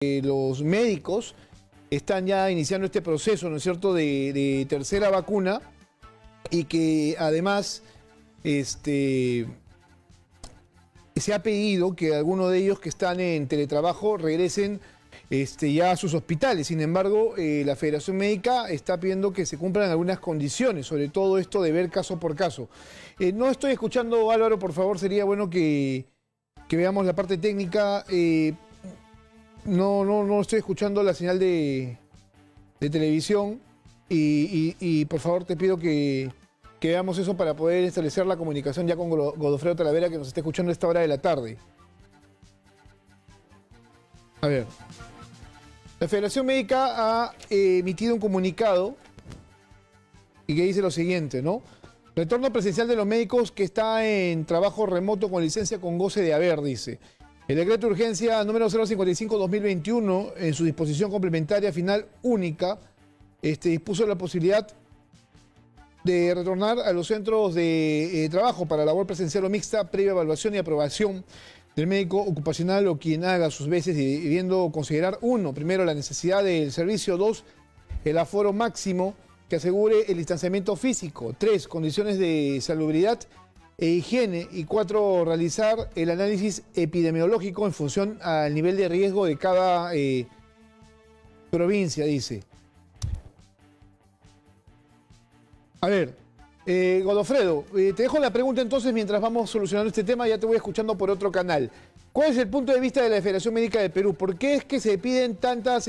los médicos están ya iniciando este proceso, ¿no es cierto?, de tercera vacuna, y que además se ha pedido que algunos de ellos que están en teletrabajo regresen ya a sus hospitales. Sin embargo, la Federación Médica está pidiendo que se cumplan algunas condiciones, sobre todo esto de ver caso por caso. No estoy escuchando, Álvaro, por favor, sería bueno que veamos la parte técnica. No estoy escuchando la señal de televisión y por favor te pido que veamos eso para poder establecer la comunicación ya con Godofredo Talavera, que nos está escuchando a esta hora de la tarde. A ver. La Federación Médica ha emitido un comunicado y que dice lo siguiente, ¿no? Retorno presencial de los médicos que está en trabajo remoto con licencia con goce de haber, dice. El decreto de urgencia número 055-2021, en su disposición complementaria final única, dispuso la posibilidad de retornar a los centros de trabajo para labor presencial o mixta, previa evaluación y aprobación del médico ocupacional o quien haga sus veces, y debiendo considerar, uno, primero, la necesidad del servicio; dos, el aforo máximo que asegure el distanciamiento físico; tres, condiciones de salubridad e higiene; y cuatro, realizar el análisis epidemiológico en función al nivel de riesgo de cada provincia, dice. A ver, Godofredo, te dejo la pregunta entonces mientras vamos solucionando este tema, ya te voy escuchando por otro canal. ¿Cuál es el punto de vista de la Federación Médica del Perú? ¿Por qué es que se piden tantos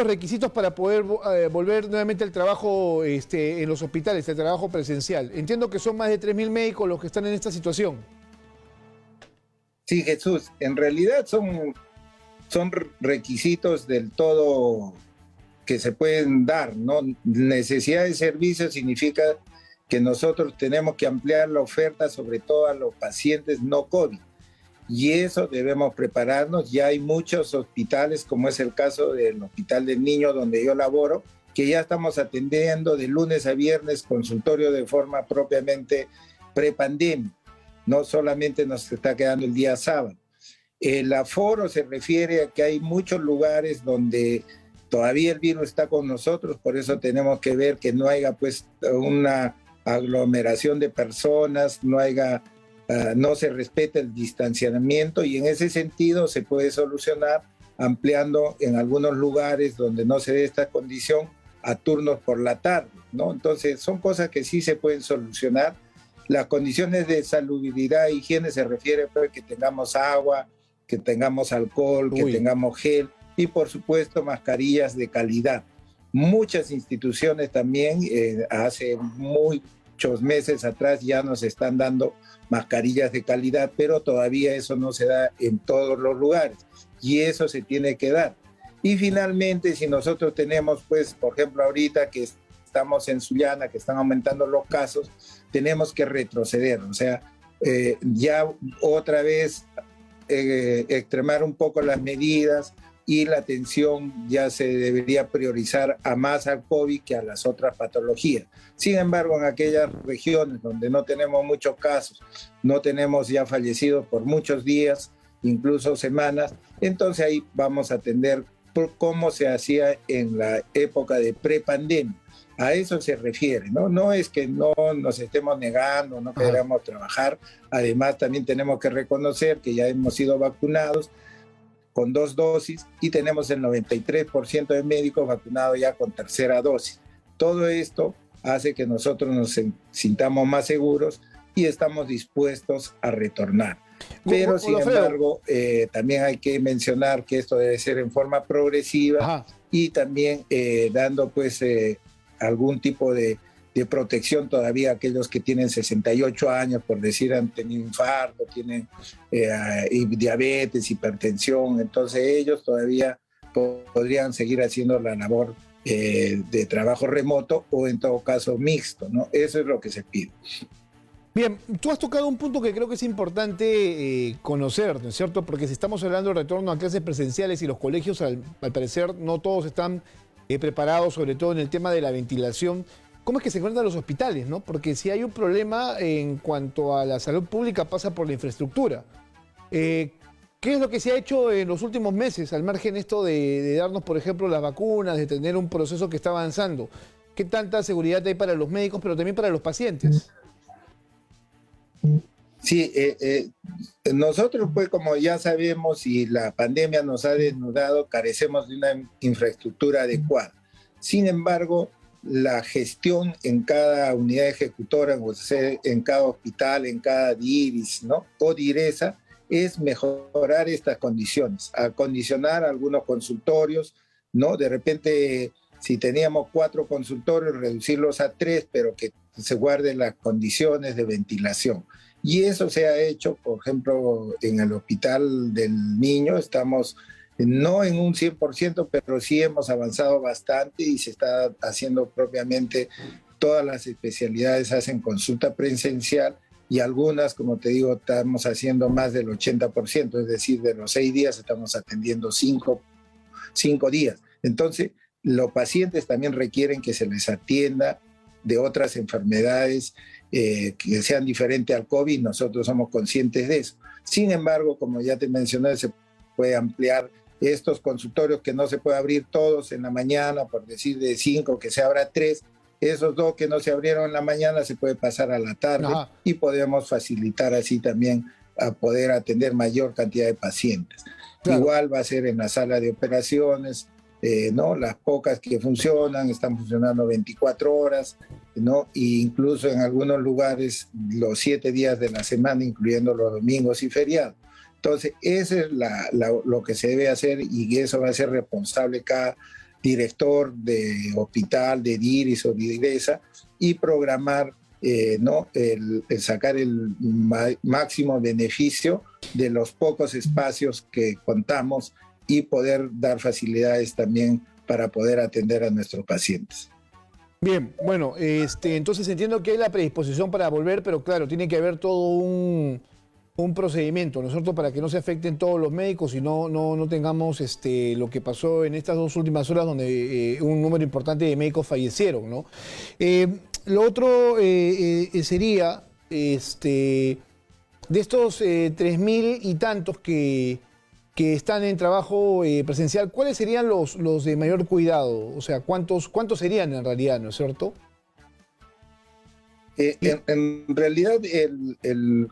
requisitos para poder volver nuevamente al trabajo en los hospitales, al trabajo presencial? Entiendo que son más de 3.000 médicos los que están en esta situación. Sí, Jesús, en realidad son requisitos del todo que se pueden dar, ¿no? Necesidad de servicio significa que nosotros tenemos que ampliar la oferta, sobre todo a los pacientes no COVID. Y eso debemos prepararnos. Ya hay muchos hospitales, como es el caso del Hospital del Niño, donde yo laboro, que ya estamos atendiendo de lunes a viernes consultorio de forma propiamente prepandemia. No solamente nos está quedando el día sábado. El aforo se refiere a que hay muchos lugares donde todavía el virus está con nosotros, por eso tenemos que ver que no haya pues una aglomeración de personas, no se respete el distanciamiento, y en ese sentido se puede solucionar ampliando en algunos lugares donde no se dé esta condición a turnos por la tarde, ¿no? Entonces son cosas que sí se pueden solucionar. Las condiciones de salubridad e higiene se refiere a que tengamos agua, que tengamos alcohol, que tengamos gel, y por supuesto mascarillas de calidad. Muchas instituciones también hace muchos meses atrás ya nos están dando mascarillas de calidad, pero todavía eso no se da en todos los lugares y eso se tiene que dar. Y finalmente, si nosotros tenemos, pues, por ejemplo, ahorita que estamos en Sullana, que están aumentando los casos, tenemos que retroceder, o sea, ya otra vez extremar un poco las medidas, y la atención ya se debería priorizar más al COVID que a las otras patologías. Sin embargo, en aquellas regiones donde no tenemos muchos casos, no tenemos ya fallecidos por muchos días, incluso semanas, entonces ahí vamos a atender por cómo se hacía en la época de prepandemia. A eso se refiere, ¿no? No es que no nos estemos negando, no queramos trabajar. Además, también tenemos que reconocer que ya hemos sido vacunados con 2 dosis y tenemos el 93% de médicos vacunados ya con tercera dosis. Todo esto hace que nosotros nos sintamos más seguros y estamos dispuestos a retornar. Pero sin embargo, también hay que mencionar que esto debe ser en forma progresiva y también dando pues algún tipo de protección todavía a aquellos que tienen 68 años, por decir, han tenido infarto, tienen diabetes, hipertensión, entonces ellos todavía podrían seguir haciendo la labor de trabajo remoto o en todo caso mixto, ¿no? Eso es lo que se pide. Bien, tú has tocado un punto que creo que es importante conocer, ¿no es cierto? Porque si estamos hablando de retorno a clases presenciales y los colegios, al parecer, no todos están preparados, sobre todo en el tema de la ventilación. ¿Cómo es que se encuentran los hospitales, no? Porque si hay un problema en cuanto a la salud pública, pasa por la infraestructura. ¿Qué es lo que se ha hecho en los últimos meses, al margen esto de darnos, por ejemplo, las vacunas, de tener un proceso que está avanzando? ¿Qué tanta seguridad hay para los médicos, pero también para los pacientes? Sí, nosotros pues como ya sabemos y la pandemia nos ha desnudado, carecemos de una infraestructura adecuada. Sin embargo, la gestión en cada unidad ejecutora, o sea, en cada hospital, en cada DIRIS, ¿no? O DIRESA, es mejorar estas condiciones, acondicionar algunos consultorios, ¿no? De repente, si teníamos 4 consultorios, reducirlos a 3, pero que se guarden las condiciones de ventilación. Y eso se ha hecho, por ejemplo, en el Hospital del Niño, estamos no en un 100%, pero sí hemos avanzado bastante y se está haciendo propiamente, todas las especialidades hacen consulta presencial y algunas, como te digo, estamos haciendo más del 80%, es decir, de los 6 días estamos atendiendo 5 días. Entonces, los pacientes también requieren que se les atienda de otras enfermedades que sean diferentes al COVID, nosotros somos conscientes de eso. Sin embargo, como ya te mencioné, se puede ampliar estos consultorios que no se puede abrir todos en la mañana, por decir de 5, que se abra 3, esos 2 que no se abrieron en la mañana se puede pasar a la tarde. Ajá. Y podemos facilitar así también a poder atender mayor cantidad de pacientes. Claro. Igual va a ser en la sala de operaciones, ¿no? Las pocas que funcionan, están funcionando 24 horas, ¿no? E incluso en algunos lugares los 7 días de la semana, incluyendo los domingos y feriados. Entonces, eso es lo que se debe hacer y eso va a ser responsable cada director de hospital, de DIRIS o de DIRESA y programar, ¿no? el sacar el máximo beneficio de los pocos espacios que contamos y poder dar facilidades también para poder atender a nuestros pacientes. Bien, bueno, entonces entiendo que hay la predisposición para volver, pero claro, tiene que haber todo un procedimiento, ¿no es cierto?, para que no se afecten todos los médicos y no tengamos lo que pasó en estas 2 últimas horas donde un número importante de médicos fallecieron, ¿no? Lo otro sería, de estos 3.000 y tantos que están en trabajo presencial, ¿cuáles serían los de mayor cuidado? O sea, ¿cuántos serían en realidad, no es cierto? En realidad,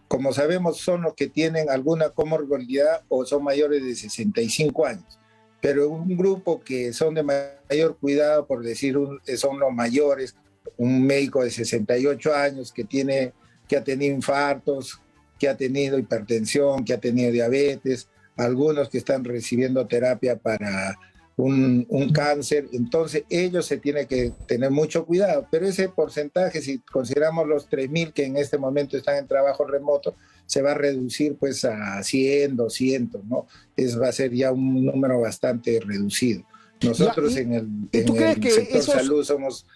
como sabemos, son los que tienen alguna comorbilidad o son mayores de 65 años. Pero un grupo que son de mayor cuidado, por decir, son los mayores, un médico de 68 años que ha tenido infartos, que ha tenido hipertensión, que ha tenido diabetes, algunos que están recibiendo terapia para un cáncer, entonces ellos se tienen que tener mucho cuidado, pero ese porcentaje, si consideramos los 3.000 que en este momento están en trabajo remoto, se va a reducir pues a 100, 200, ¿no? Va a ser ya un número bastante reducido. Nosotros en el sector salud somos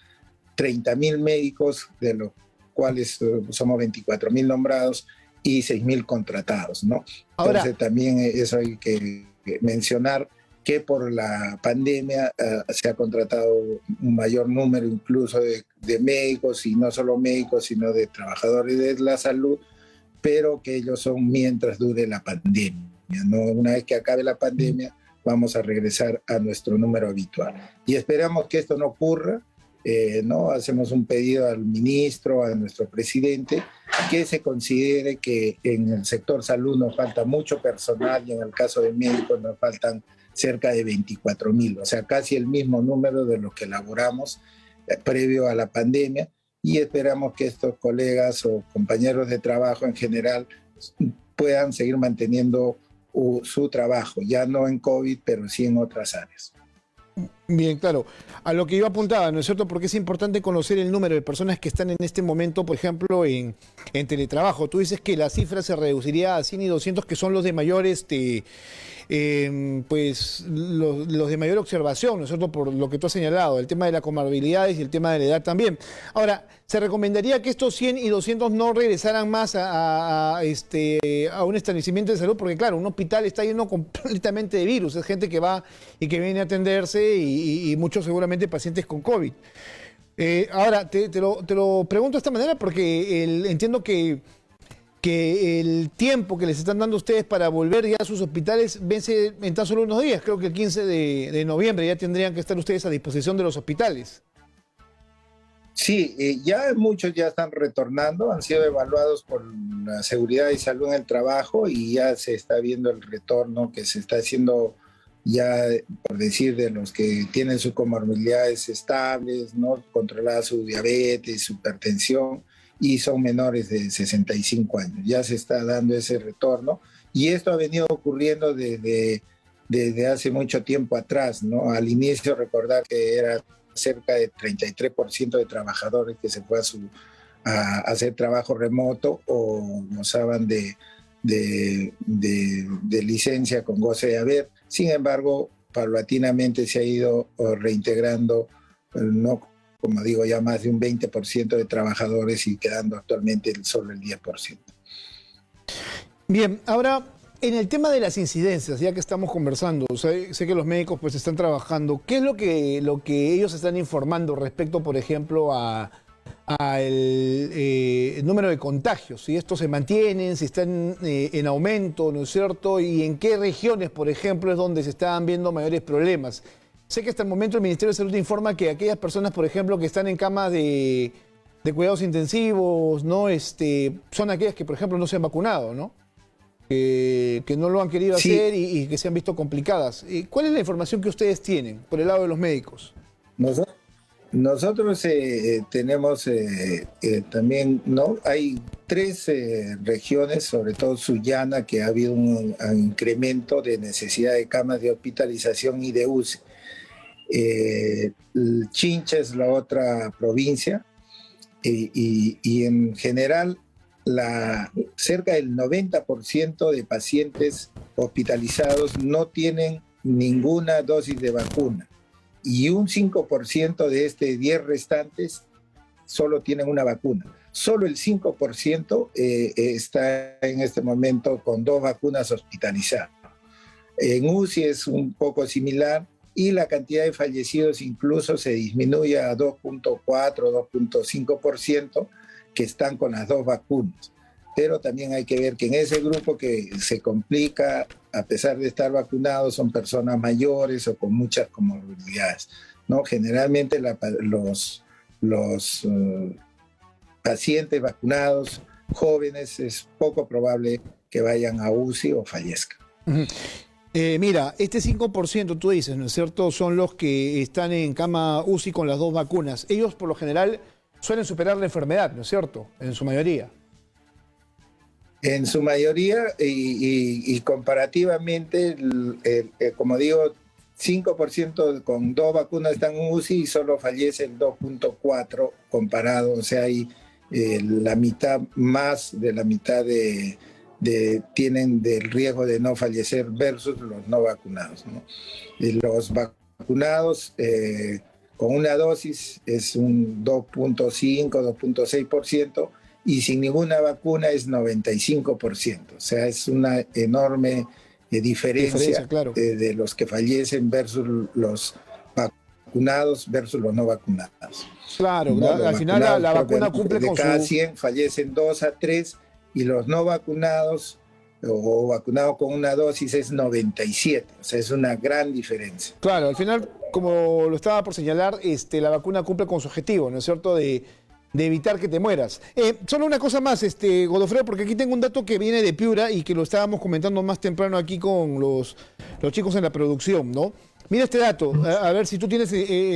30.000 médicos, de los cuales somos 24.000 nombrados y 6.000 contratados, ¿no? Entonces también eso hay que mencionar, que por la pandemia se ha contratado un mayor número incluso de médicos, y no solo médicos, sino de trabajadores de la salud, pero que ellos son mientras dure la pandemia, ¿no? Una vez que acabe la pandemia, vamos a regresar a nuestro número habitual. Y esperamos que esto no ocurra, ¿no? Hacemos un pedido al ministro, a nuestro presidente, que se considere que en el sector salud nos falta mucho personal y en el caso de médicos nos faltan cerca de 24.000, o sea, casi el mismo número de los que elaboramos previo a la pandemia, y esperamos que estos colegas o compañeros de trabajo en general puedan seguir manteniendo su trabajo, ya no en COVID, pero sí en otras áreas. Bien, claro. A lo que yo apuntaba, ¿no es cierto? Porque es importante conocer el número de personas que están en este momento, por ejemplo, en teletrabajo. Tú dices que la cifra se reduciría a 100 y 200, que son los de mayor, pues, los de mayor observación, ¿no es cierto? Por lo que tú has señalado, el tema de las comorbilidades y el tema de la edad también. Ahora, ¿se recomendaría que estos 100 y 200 no regresaran más a un establecimiento de salud? Porque, claro, un hospital está lleno completamente de virus. Es gente que va y que viene a atenderse y muchos seguramente pacientes con COVID. Ahora, te lo pregunto de esta manera porque entiendo que que el tiempo que les están dando a ustedes para volver ya a sus hospitales vence en tan solo unos días. Creo que el 15 de noviembre ya tendrían que estar ustedes a disposición de los hospitales. Sí, ya muchos ya están retornando, han sido evaluados por la seguridad y salud en el trabajo y ya se está viendo el retorno que se está haciendo ya, por decir, de los que tienen sus comorbilidades estables, ¿no? Controlada su diabetes, su hipertensión y son menores de 65 años. Ya se está dando ese retorno y esto ha venido ocurriendo desde hace mucho tiempo atrás, ¿no? Al inicio recordar que era cerca de 33% de trabajadores que se fue a hacer trabajo remoto o gozaban de licencia con goce de haber. Sin embargo, paulatinamente se ha ido reintegrando, no, como digo, ya más de un 20% de trabajadores y quedando actualmente solo el 10%. Bien, ahora en el tema de las incidencias, ya que estamos conversando, sé que los médicos pues están trabajando, ¿qué es lo que ellos están informando respecto, por ejemplo, el número de contagios? Si estos se mantienen, si están en aumento, ¿no es cierto? Y en qué regiones, por ejemplo, es donde se están viendo mayores problemas. Sé que hasta el momento el Ministerio de Salud informa que aquellas personas, por ejemplo, que están en camas de cuidados intensivos, ¿no? Son aquellas que, por ejemplo, no se han vacunado, ¿no? Que no lo han querido hacer y que se han visto complicadas. ¿Cuál es la información que ustedes tienen por el lado de los médicos? Nosotros tenemos también, ¿no? Hay 3 regiones, sobre todo Sullana, que ha habido un incremento de necesidad de camas de hospitalización y de UCI. Chincha es la otra provincia y en general cerca del 90% de pacientes hospitalizados no tienen ninguna dosis de vacuna y un 5% de 10 restantes solo tienen una vacuna. Solo el 5% está en este momento con 2 vacunas hospitalizadas. En UCI es un poco similar y la cantidad de fallecidos incluso se disminuye a 2.4, 2.5%, que están con las 2 vacunas. Pero también hay que ver que en ese grupo que se complica, a pesar de estar vacunados, son personas mayores o con muchas comorbilidades, ¿no? Generalmente los pacientes vacunados jóvenes es poco probable que vayan a UCI o fallezcan. Mira, este 5%, tú dices, ¿no es cierto?, son los que están en cama UCI con las 2 vacunas. Ellos, por lo general, suelen superar la enfermedad, ¿no es cierto?, en su mayoría. En su mayoría y comparativamente, como digo, 5% con 2 vacunas están en UCI y solo fallece el 2.4% comparado, o sea, hay la mitad, más de la mitad tienen del riesgo de no fallecer versus los no vacunados, ¿no? Y los vacunados con una dosis es un 2.5, 2.6%, y sin ninguna vacuna es 95%. O sea, es una enorme diferencia claro, de los que fallecen versus los vacunados versus los no vacunados. Claro, ¿no? Al final la vacuna cumple con su... De cada 100 fallecen 2 a 3 y los no vacunados o vacunados con una dosis es 97. O sea, es una gran diferencia. Claro, al final, como lo estaba por señalar, la vacuna cumple con su objetivo, ¿no es cierto?, de evitar que te mueras. Solo una cosa más, Godofredo, porque aquí tengo un dato que viene de Piura y que lo estábamos comentando más temprano aquí con los chicos en la producción, ¿no? Mira este dato, a ver si tú tienes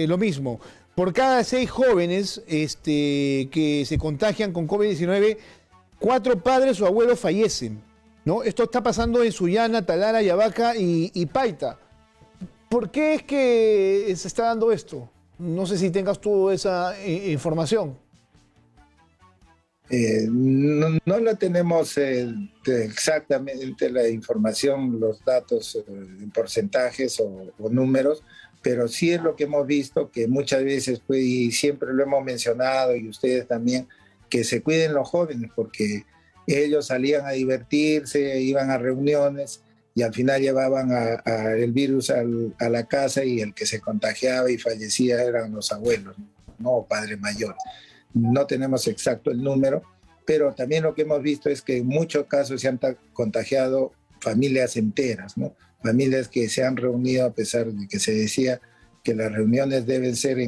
lo mismo. Por cada 6 jóvenes que se contagian con COVID-19, 4 padres o abuelos fallecen, ¿no? Esto está pasando en Sullana, Talara, Yavaca y Paita. ¿Por qué es que se está dando esto? No sé si tengas tú esa información. No la tenemos exactamente la información, los datos en porcentajes o números, pero sí es lo que hemos visto, que muchas veces, pues, y siempre lo hemos mencionado, y ustedes también, que se cuiden los jóvenes, porque ellos salían a divertirse, iban a reuniones, y al final llevaban el virus a la casa, y el que se contagiaba y fallecía eran los abuelos, no padres mayores. No tenemos exacto el número, pero también lo que hemos visto es que en muchos casos se han contagiado familias enteras, ¿no? Familias que se han reunido a pesar de que se decía que las reuniones deben ser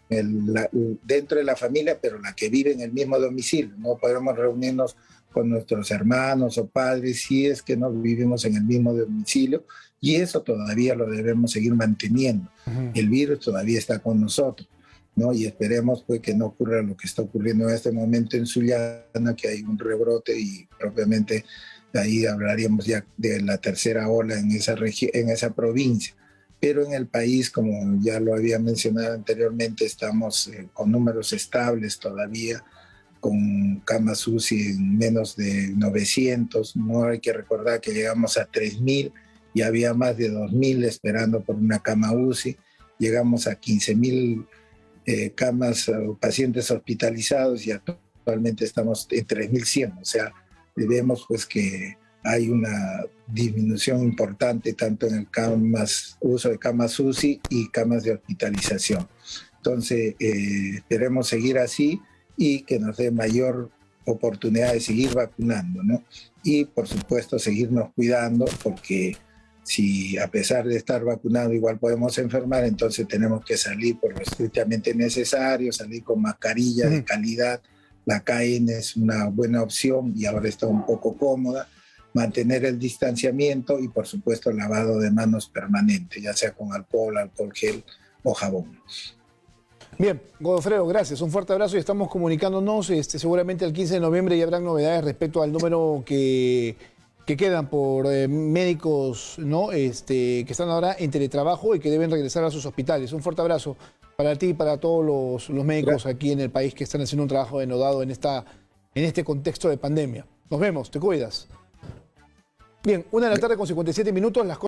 dentro de la familia, pero la que vive en el mismo domicilio. No podemos reunirnos con nuestros hermanos o padres si es que no vivimos en el mismo domicilio, y eso todavía lo debemos seguir manteniendo. El virus todavía está con nosotros, ¿no? Y esperemos pues que no ocurra lo que está ocurriendo en este momento en Sullana, que hay un rebrote, y propiamente ahí hablaríamos ya de la tercera ola en esa en esa provincia. Pero en el país, como ya lo había mencionado anteriormente, estamos con números estables todavía, con camas UCI en menos de 900. No hay que recordar que llegamos a 3.000 y había más de 2.000 esperando por una cama UCI. Llegamos a 15.000 camas, pacientes hospitalizados, y actualmente estamos en 3.100. O sea, vemos pues que hay una disminución importante tanto en el uso de camas UCI y camas de hospitalización. Entonces, esperemos seguir así y que nos dé mayor oportunidad de seguir vacunando, ¿no? Y, por supuesto, seguirnos cuidando, porque si a pesar de estar vacunado igual podemos enfermar, entonces tenemos que salir por lo estrictamente necesario, salir con mascarilla de calidad. La KN es una buena opción y ahora está un poco cómoda. Mantener el distanciamiento y, por supuesto, lavado de manos permanente, ya sea con alcohol gel o jabón. Bien, Godofredo, gracias. Un fuerte abrazo y estamos comunicándonos. Seguramente el 15 de noviembre ya habrán novedades respecto al número que quedan por médicos, ¿no? Que están ahora en teletrabajo y que deben regresar a sus hospitales. Un fuerte abrazo para ti y para todos los médicos aquí en el país que están haciendo un trabajo denodado en este contexto de pandemia. Nos vemos, te cuidas. Bien, 1 de la tarde con 57 minutos.